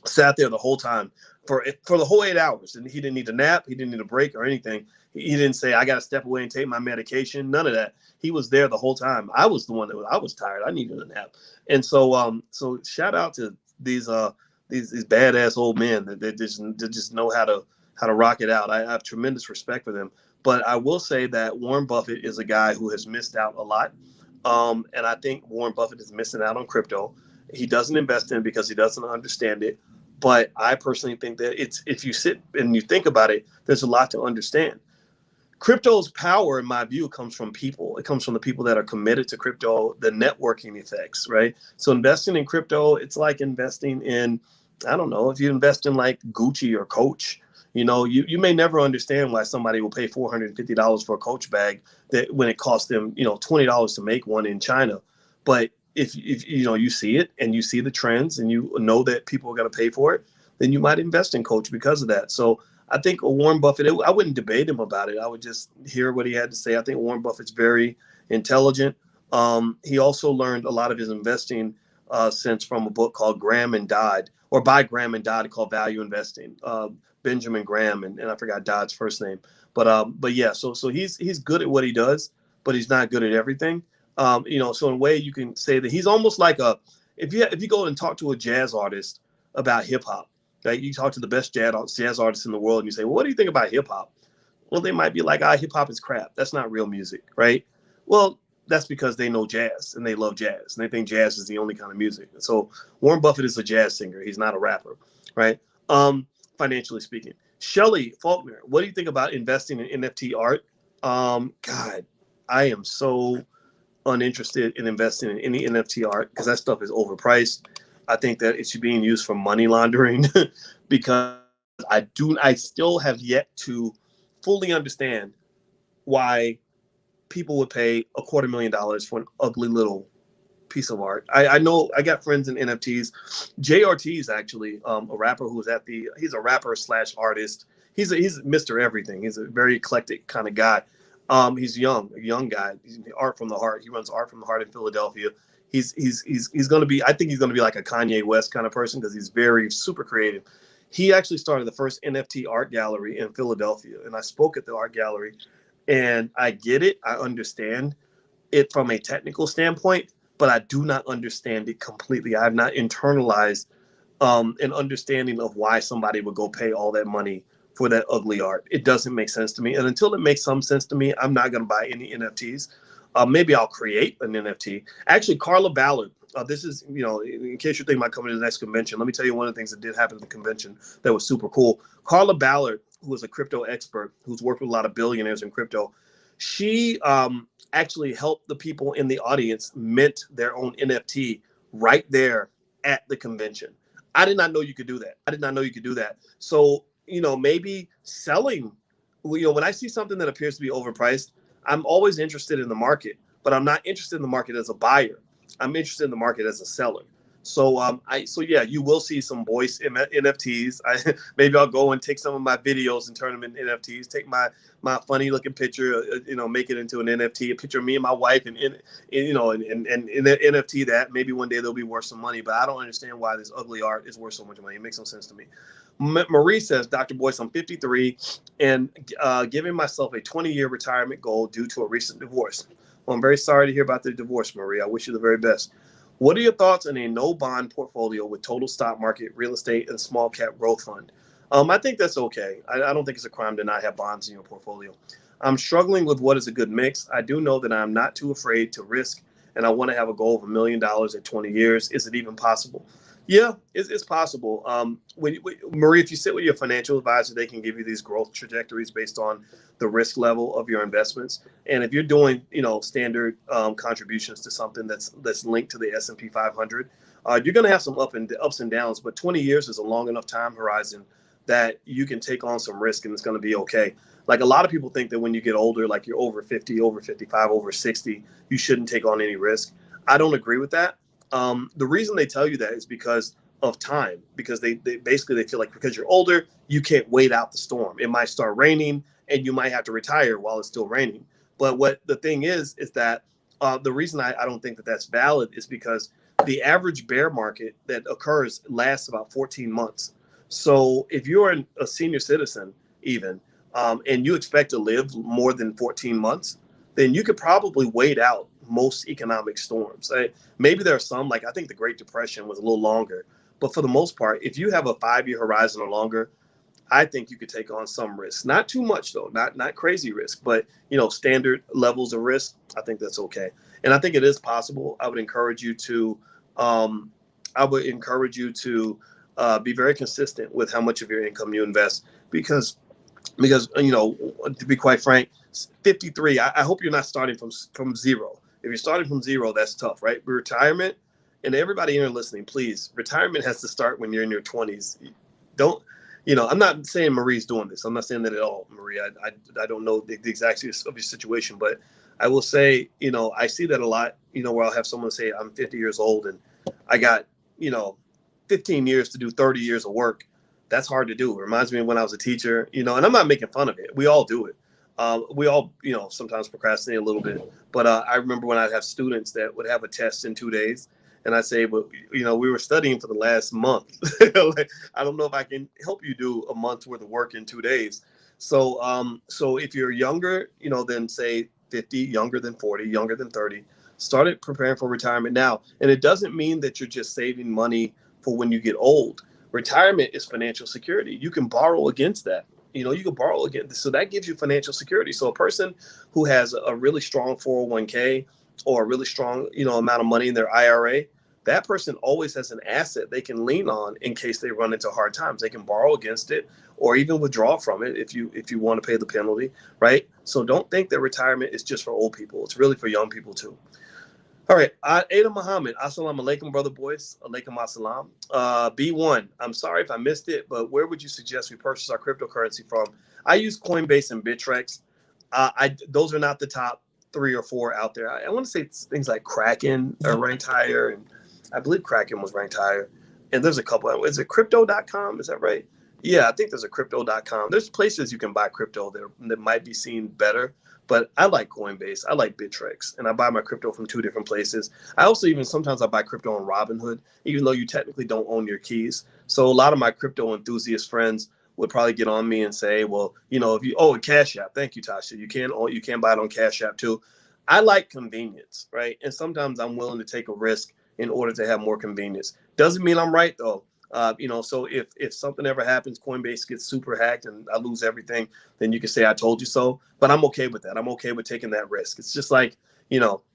sat there the whole time for the whole 8 hours, and he didn't need a nap, he didn't need a break or anything. He didn't say, I got to step away and take my medication. None of that. He was there the whole time. I was the one I was tired. I needed a nap. And so so shout out to these badass old men that just know how to rock it out. I have tremendous respect for them. But I will say that Warren Buffett is a guy who has missed out a lot. And I think Warren Buffett is missing out on crypto. He doesn't invest in it because he doesn't understand it. But I personally think that if you sit and you think about it, there's a lot to understand. Crypto's power, in my view, comes from people. It comes from the people that are committed to crypto, the networking effects, right? So investing in crypto, it's like investing in, I don't know, if you invest in like Gucci or Coach, you know, you may never understand why somebody will pay $450 for a Coach bag that when it costs them, you know, $20 to make one in China. But if you know, you see it and you see the trends and you know that people are going to pay for it, then you might invest in Coach because of that. So I think Warren Buffett, I wouldn't debate him about it. I would just hear what he had to say. I think Warren Buffett's very intelligent. He also learned a lot of his investing sense from a book called Graham and Dodd, or by Graham and Dodd, called Value Investing. Benjamin Graham, and I forgot Dodd's first name. But yeah, so he's good at what he does, but he's not good at everything. You know, so in a way you can say that he's almost like if you go and talk to a jazz artist about hip hop. Right? You talk to the best jazz artists in the world and you say, well, what do you think about hip hop? Well, they might be like, hip hop is crap. That's not real music, right? Well, that's because they know jazz and they love jazz and they think jazz is the only kind of music. So Warren Buffett is a jazz singer. He's not a rapper, right? Financially speaking. Shelly Faulkner, what do you think about investing in NFT art? God, I am so uninterested in investing in any NFT art because that stuff is overpriced. I think that it's being used for money laundering because I still have yet to fully understand why people would pay $250,000 for an ugly little piece of art. I know I got friends in NFTs. JRT is actually a rapper he's a rapper / artist. He's Mr. Everything. He's a very eclectic kind of guy. He's a young guy. He's Art from the Heart. He runs Art from the Heart in Philadelphia. He's going to be, I think he's going to be like a Kanye West kind of person because he's very super creative. He actually started the first NFT art gallery in Philadelphia, and I spoke at the art gallery, and I get it. I understand it from a technical standpoint, but I do not understand it completely. I have not internalized an understanding of why somebody would go pay all that money for that ugly art. It doesn't make sense to me. And until it makes some sense to me, I'm not going to buy any NFTs. Maybe I'll create an NFT. Actually, Carla Ballard, this is, you know, in case you're thinking about coming to the next convention, let me tell you one of the things that did happen at the convention that was super cool. Carla Ballard, who is a crypto expert, who's worked with a lot of billionaires in crypto, she actually helped the people in the audience mint their own NFT right there at the convention. I did not know you could do that. So, you know, maybe selling, you know, when I see something that appears to be overpriced, I'm always interested in the market, but I'm not interested in the market as a buyer. I'm interested in the market as a seller. So yeah, you will see some voice NFTs. Maybe I'll go and take some of my videos and turn them into NFTs. Take my funny looking picture, you know, make it into an NFT, a picture of me and my wife, and you know, and NFT that. Maybe one day they'll be worth some money, but I don't understand why this ugly art is worth so much money. It makes no sense to me. Marie says, Dr. Boyce, I'm 53 and giving myself a 20-year retirement goal due to a recent divorce. Well, I'm very sorry to hear about the divorce, Marie. I wish you the very best. What are your thoughts on a no bond portfolio with total stock market, real estate, and small cap growth fund? I think that's okay. I don't think it's a crime to not have bonds in your portfolio. I'm struggling with what is a good mix. I do know that I'm not too afraid to risk, and I want to have a goal of $1 million at 20 years. Is it even possible? Yeah, it's possible. Marie, if you sit with your financial advisor, they can give you these growth trajectories based on the risk level of your investments. And if you're doing, standard contributions to something that's linked to the S&P 500, you're going to have some ups and downs. But 20 years is a long enough time horizon that you can take on some risk and it's going to be okay. Like a lot of people think that when you get older, like you're over 50, over 55, over 60, you shouldn't take on any risk. I don't agree with that. The reason they tell you that is because of time, because they basically they feel like because you're older, you can't wait out the storm. It might start raining and you might have to retire while it's still raining. But what the thing is that the reason I don't think that that's valid is because the average bear market that occurs lasts about 14 months. So if you're a senior citizen, even, and you expect to live more than 14 months, then you could probably wait out most economic storms. Maybe there are some, like I think the Great Depression was a little longer, but for the most part, if you have a 5-year horizon or longer, I think you could take on some risk. Not too much though, not crazy risk, but standard levels of risk. I think that's okay, and I think it is possible. I would encourage you to, be very consistent with how much of your income you invest, because to be quite frank, 53. I hope you're not starting from zero. If you're starting from zero, that's tough, right? Retirement, and everybody in here listening, please, retirement has to start when you're in your 20s. Don't, I'm not saying Marie's doing this. I'm not saying that at all, Marie. I don't know the exact of your situation, but I will say, I see that a lot, where I'll have someone say, I'm 50 years old and I got, 15 years to do 30 years of work. That's hard to do. It reminds me of when I was a teacher, and I'm not making fun of it. We all do it. We all, sometimes procrastinate a little bit. But I remember when I'd have students that would have a test in 2 days, and I'd say, but we were studying for the last month. Like, I don't know if I can help you do a month's worth of work in 2 days. So if you're younger, than say 50, younger than 40, younger than 30, started preparing for retirement now. And it doesn't mean that you're just saving money for when you get old. Retirement is financial security. You can borrow against that. You can borrow against, so that gives you financial security. So a person who has a really strong 401k or a really strong, amount of money in their IRA, that person always has an asset they can lean on in case they run into hard times. They can borrow against it or even withdraw from it if you want to pay the penalty, right? So don't think that retirement is just for old people. It's really for young people too. All right, Ada Muhammad, assalamu alaikum, brother boys. Alaikum assalam. B1, I'm sorry if I missed it, but where would you suggest we purchase our cryptocurrency from? I use Coinbase and Bittrex. Those are not the top 3 or 4 out there. I want to say things like Kraken are ranked higher, and I believe Kraken was ranked higher. And there's a couple. Is it crypto.com? Is that right? Yeah, I think there's a crypto.com. There's places you can buy crypto that might be seen better. But I like Coinbase, I like Bittrex, and I buy my crypto from 2 different places. I also sometimes I buy crypto on Robinhood, even though you technically don't own your keys. So a lot of my crypto enthusiast friends would probably get on me and say, well, if you Cash App, thank you, Tasha. You can buy it on Cash App too. I like convenience, right? And sometimes I'm willing to take a risk in order to have more convenience. Doesn't mean I'm right though. So if something ever happens, Coinbase gets super hacked and I lose everything, then you can say I told you so. But I'm okay with that. I'm okay with taking that risk. It's just like,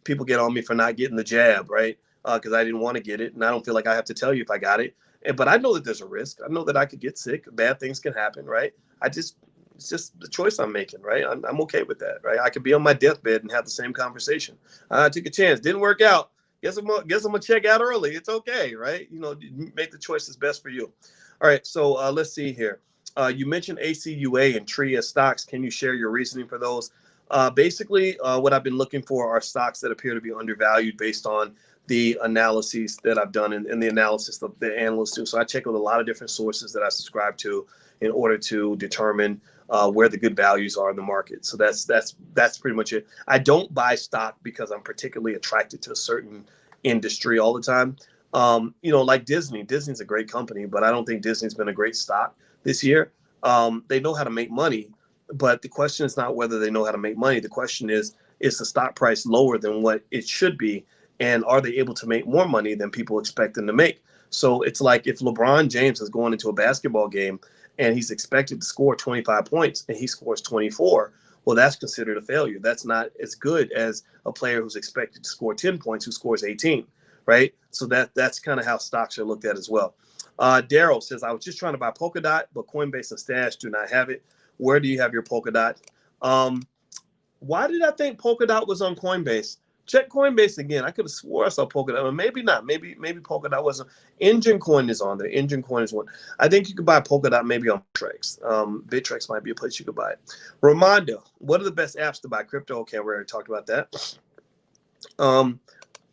people get on me for not getting the jab, right? Because I didn't want to get it, and I don't feel like I have to tell you if I got it. But I know that there's a risk. I know that I could get sick. Bad things can happen, right? It's just the choice I'm making, right? I'm okay with that, right? I could be on my deathbed and have the same conversation. I took a chance, didn't work out. Guess I'm gonna check out early. It's okay, right? Make the choice that's best for you. All right, so let's see here. You mentioned ACUA and TREE as stocks. Can you share your reasoning for those? Basically, what I've been looking for are stocks that appear to be undervalued based on the analyses that I've done and the analysis that the analysts do. So I check with a lot of different sources that I subscribe to in order to determine where the good values are in the market. So that's pretty much it. I don't buy stock because I'm particularly attracted to a certain industry all the time. Like Disney. Disney's a great company, but I don't think Disney's been a great stock this year. They know how to make money, but the question is not whether they know how to make money. The question is, is the stock price lower than what it should be? And are they able to make more money than people expect them to make? So it's like if LeBron James is going into a basketball game and he's expected to score 25 points and he scores 24, well, that's considered a failure. That's not as good as a player who's expected to score 10 points who scores 18, right? So that's kind of how stocks are looked at as well. Daryl says, I was just trying to buy Polkadot, but Coinbase and Stash do not have it. Where do you have your Polkadot? Why did I think Polkadot was on Coinbase? Check Coinbase again. I could have swore I saw Polkadot, or maybe not. Maybe Polkadot wasn't. Engine Coin is on there. Engine Coin is one. I think you could buy Polkadot maybe on Bittrex. Bittrex might be a place you could buy it. Ramondo, what are the best apps to buy crypto? Okay, we already talked about that. All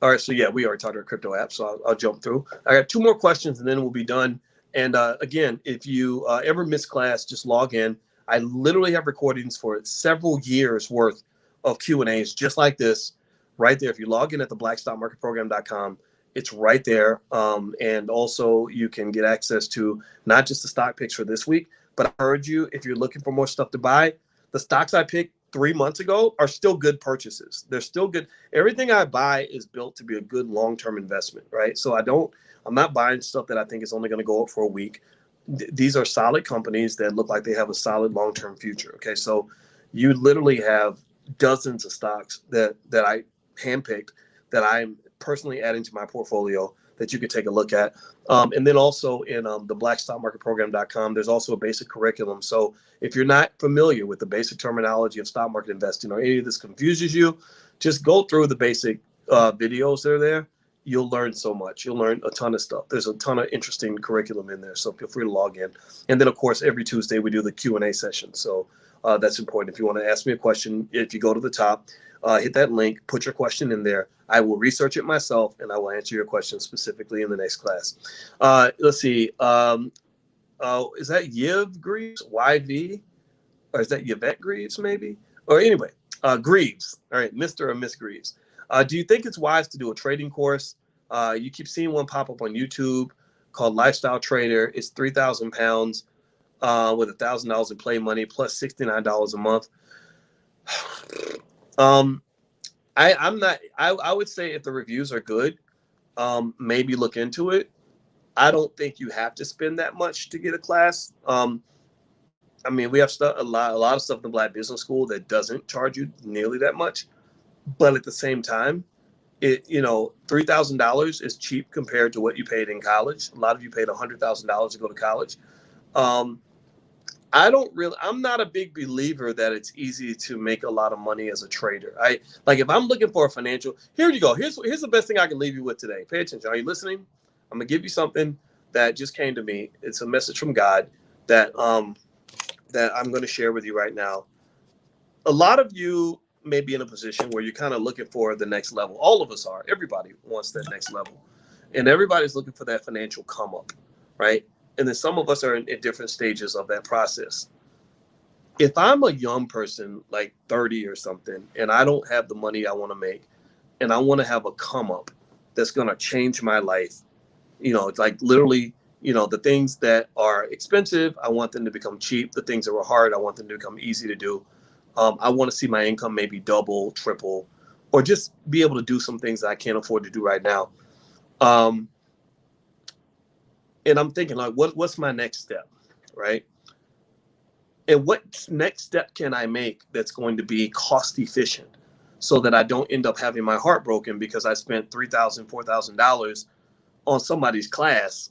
right, so yeah, we already talked about crypto apps, so I'll jump through. I got 2 more questions, and then we'll be done. And again, if you ever miss class, just log in. I literally have recordings for several years worth of Q&As just like this right there. If you log in at the blackstockmarketprogram.com, it's right there. And also you can get access to not just the stock picks for this week, but I heard you, if you're looking for more stuff to buy, the stocks I picked 3 months ago are still good purchases. They're still good. Everything I buy is built to be a good long-term investment, right? So I'm not buying stuff that I think is only going to go up for a week. These are solid companies that look like they have a solid long-term future. Okay, so you literally have dozens of stocks that I handpicked that I'm personally adding to my portfolio that you could take a look at. And then also in the blackstockmarketprogram.com, there's also a basic curriculum. So if you're not familiar with the basic terminology of stock market investing or any of this confuses you, just go through the basic videos that are there. You'll learn so much. You'll learn a ton of stuff. There's a ton of interesting curriculum in there, so feel free to log in. And then, of course, every Tuesday we do the Q&A session. So that's important. If you want to ask me a question, if you go to the top, hit that link, put your question in there. I will research it myself, and I will answer your question specifically in the next class. Let's see. Is that Yiv Greaves, YV? Or is that Yvette Greaves, maybe? Or anyway, Greaves. All right, Mr. or Miss Greaves. Do you think it's wise to do a trading course? You keep seeing one pop up on YouTube called Lifestyle Trader. It's 3,000 pounds with $1,000 in play money plus $69 a month. I would say if the reviews are good, maybe look into it. I don't think you have to spend that much to get a class. I mean, we have a lot of stuff in the Black Business School that doesn't charge you nearly that much. But at the same time, $3,000 is cheap compared to what you paid in college. A lot of you paid $100,000 to go to college. I'm not a big believer that it's easy to make a lot of money as a trader. If I'm looking for a financial, here you go. Here's the best thing I can leave you with today. Pay attention. Are you listening? I'm gonna give you something that just came to me. It's a message from God that I'm going to share with you right now. A lot of you may be in a position where you're kind of looking for the next level. All of us are. Everybody wants that next level. And everybody's looking for that financial come up, right? And then some of us are in different stages of that process. If I'm a young person, like 30 or something, and I don't have the money I want to make, and I want to have a come up that's going to change my life, it's like literally, the things that are expensive, I want them to become cheap. The things that were hard, I want them to become easy to do. I want to see my income maybe double, triple, or just be able to do some things that I can't afford to do right now. And I'm thinking, like, what's my next step, right? And what next step can I make that's going to be cost efficient so that I don't end up having my heart broken because I spent $3,000, $4,000 on somebody's class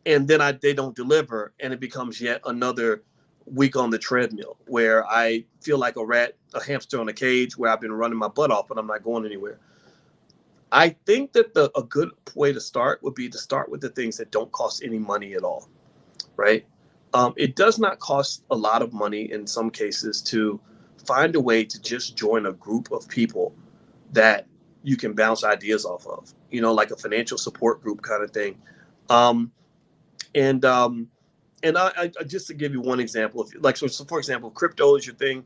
and then they don't deliver and it becomes yet another week on the treadmill where I feel like a hamster on a cage where I've been running my butt off, but I'm not going anywhere. I think that a good way to start would be to start with the things that don't cost any money at all, right? It does not cost a lot of money in some cases to find a way to just join a group of people that you can bounce ideas off of, like a financial support group kind of thing. And I just to give you one example, so for example, crypto is your thing.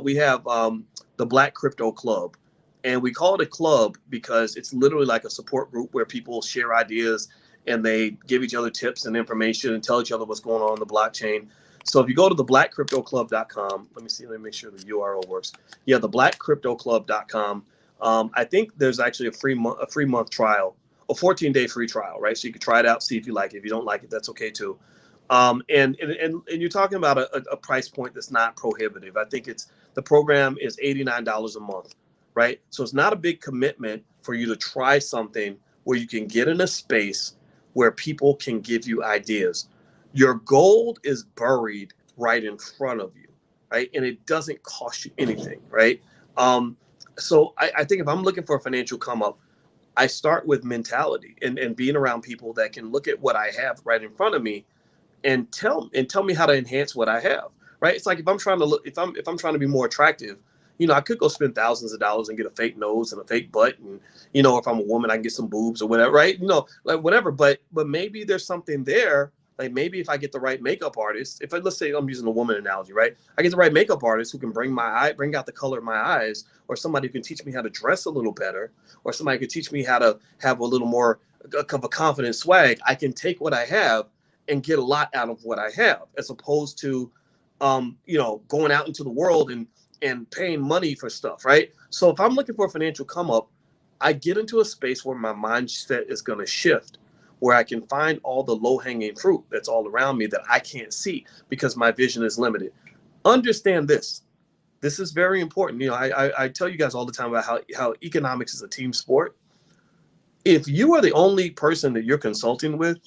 We have the Black Crypto Club, and we call it a club because it's literally like a support group where people share ideas and they give each other tips and information and tell each other what's going on in the blockchain. So if you go to the blackcryptoclub.com, let me make sure the URL works. Yeah, the blackcryptoclub.com. I think there's actually a free month trial, a 14-day free trial, right? So you can try it out, see if you like it. If you don't like it, that's okay too. And you're talking about a price point that's not prohibitive. I think the program is $89 a month, right? So it's not a big commitment for you to try something where you can get in a space where people can give you ideas. Your gold is buried right in front of you, right? And it doesn't cost you anything, right? So I think if I'm looking for a financial come up, I start with mentality and being around people that can look at what I have right in front of me and tell me how to enhance what I have, right? It's like if I'm trying to be more attractive, I could go spend thousands of dollars and get a fake nose and a fake butt, and if I'm a woman, I can get some boobs or whatever, right? Like whatever. But maybe there's something there. Like maybe if I get the right makeup artist, let's say I'm using a woman analogy, right? I get the right makeup artist who can bring out the color of my eyes, or somebody who can teach me how to dress a little better, or somebody could teach me how to have a little more of a confident swag. I can take what I have and get a lot out of what I have, as opposed to, going out into the world and paying money for stuff, right? So if I'm looking for a financial come up, I get into a space where my mindset is going to shift, where I can find all the low hanging fruit that's all around me that I can't see because my vision is limited. Understand this. This is very important. I tell you guys all the time about how economics is a team sport. If you are the only person that you're consulting with,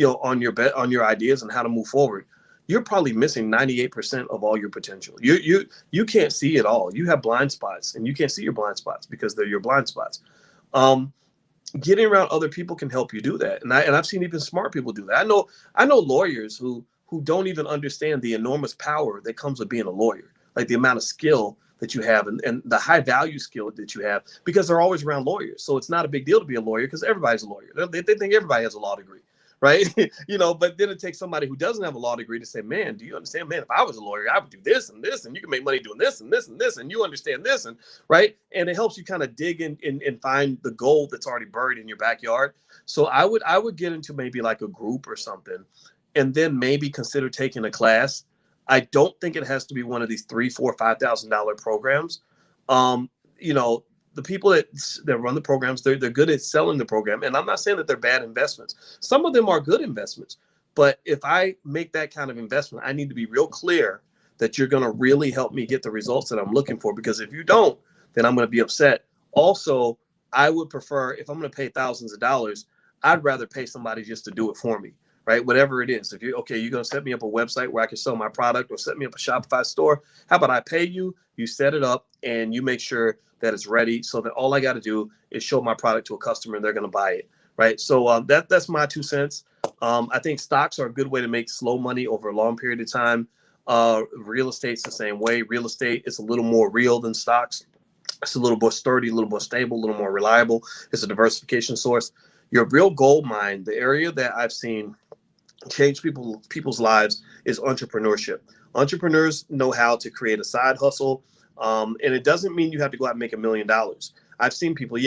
on your ideas and how to move forward, you're probably missing 98% of all your potential. You can't see it all. You have blind spots, and you can't see your blind spots because they're your blind spots. Getting around other people can help you do that, and I've seen even smart people do that. I know lawyers who don't even understand the enormous power that comes with being a lawyer, like the amount of skill that you have and the high value skill that you have, because they're always around lawyers. So it's not a big deal to be a lawyer because everybody's a lawyer. They think everybody has a law degree. Right. But then it takes somebody who doesn't have a law degree to say, man, do you understand, man, if I was a lawyer, I would do this and this, and you can make money doing this and this and this, and you understand this. And right. And it helps you kind of dig in and find the gold that's already buried in your backyard. So I would get into maybe like a group or something, and then maybe consider taking a class. I don't think it has to be one of these $3,000, $4,000, $5,000 programs. The people that run the programs, they're good at selling the program. And I'm not saying that they're bad investments. Some of them are good investments. But if I make that kind of investment, I need to be real clear that you're going to really help me get the results that I'm looking for. Because if you don't, then I'm going to be upset. Also, I would prefer, if I'm going to pay thousands of dollars, I'd rather pay somebody just to do it for me. Right? Whatever it is. If you're going to set me up a website where I can sell my product, or set me up a Shopify store, how about I pay you, you set it up, and you make sure that it's ready, so that all I got to do is show my product to a customer and they're going to buy it. Right. So that's my 2 cents. I think stocks are a good way to make slow money over a long period of time. Real estate's the same way. Real estate is a little more real than stocks. It's a little more sturdy, a little more stable, a little more reliable. It's a diversification source. Your real gold mine, the area that I've seen change people's lives, is entrepreneurship. Entrepreneurs know how to create a side hustle. And it doesn't mean you have to go out and make $1 million. I've seen people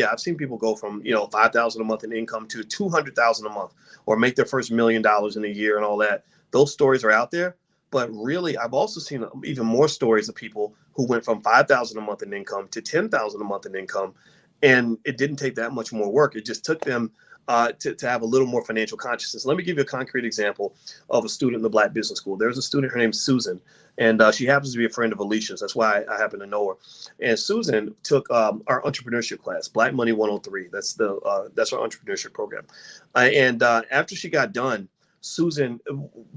go from, $5,000 a month in income to $200,000 a month, or make their first $1 million in a year and all that. Those stories are out there. But really, I've also seen even more stories of people who went from $5,000 a month in income to $10,000 a month in income. And it didn't take that much more work. It just took them to have a little more financial consciousness. Let me give you a concrete example of a student in the Black Business School. There's a student, her name's Susan, and she happens to be a friend of Alicia's. That's why I happen to know her. And Susan took our entrepreneurship class, Black Money 103. That's our entrepreneurship program. And after she got done, Susan,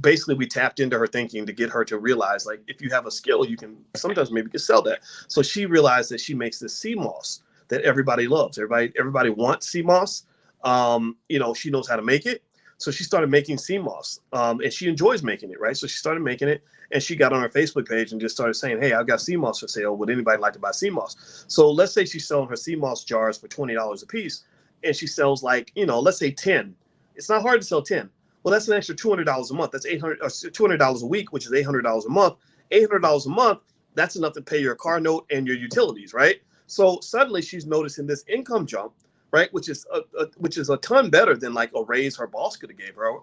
basically we tapped into her thinking to get her to realize, like, if you have a skill, you can sometimes maybe can sell that. So she realized that she makes this sea moss that everybody loves. Everybody wants sea moss. She knows how to make it. So she started making sea moss, and she enjoys making it, right? So she started making it, and she got on her Facebook page and just started saying, hey, I've got sea moss for sale. Would anybody like to buy sea moss? So let's say she's selling her sea moss jars for $20 a piece, and she sells let's say 10. It's not hard to sell 10. Well, that's an extra $200 a month. That's $200 a week, which is $800 a month. $800 a month, that's enough to pay your car note and your utilities, right? So suddenly she's noticing this income jump right? Which is a ton better than like a raise her boss could have gave her.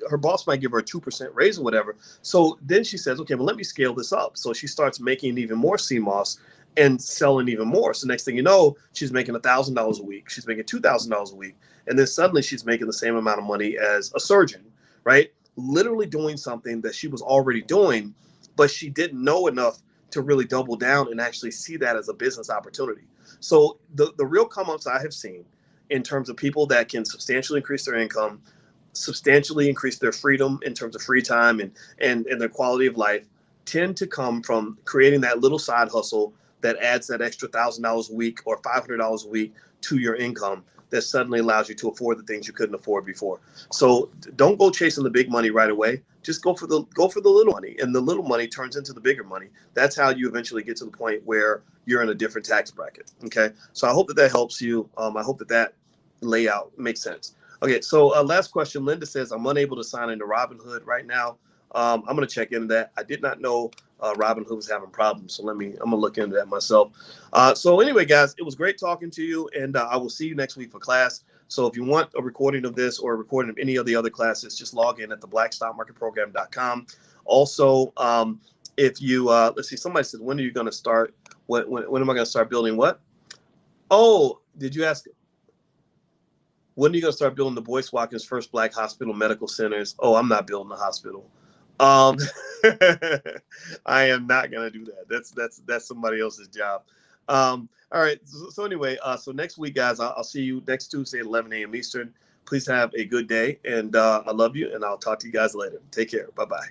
Her boss might give her a 2% raise or whatever. So then she says, okay, well, let me scale this up. So she starts making even more CMOS and selling even more. So next thing you know, she's making $1,000 a week. She's making $2,000 a week. And then suddenly she's making the same amount of money as a surgeon, right? Literally doing something that she was already doing, but she didn't know enough to really double down and actually see that as a business opportunity. So the real come ups I have seen in terms of people that can substantially increase their income, substantially increase their freedom in terms of free time and their quality of life tend to come from creating that little side hustle that adds that extra $1,000 a week or $500 a week to your income that suddenly allows you to afford the things you couldn't afford before. So don't go chasing the big money right away. Just go for the little money, and the little money turns into the bigger money. That's how you eventually get to the point where you're in a different tax bracket. Okay, so I hope that helps you. I hope that layout makes sense. Okay, so last question. Linda says, I'm unable to sign into Robinhood right now. I'm going to check into that. I did not know Robinhood was having problems, so I'm going to look into that myself. So anyway, guys, it was great talking to you, and I will see you next week for class. So if you want a recording of this or a recording of any of the other classes, just log in at theblackstockmarketprogram.com. Also, if you, let's see, somebody said, when are you going to start? When am I going to start building what? Oh, did you ask? When are you going to start building the Boyce Watkins First Black Hospital Medical Centers? Oh, I'm not building a hospital. I am not going to do that. That's somebody else's job. All right. So anyway, so next week, guys, I'll see you next Tuesday at 11 a.m. Eastern. Please have a good day. And I love you. And I'll talk to you guys later. Take care. Bye-bye.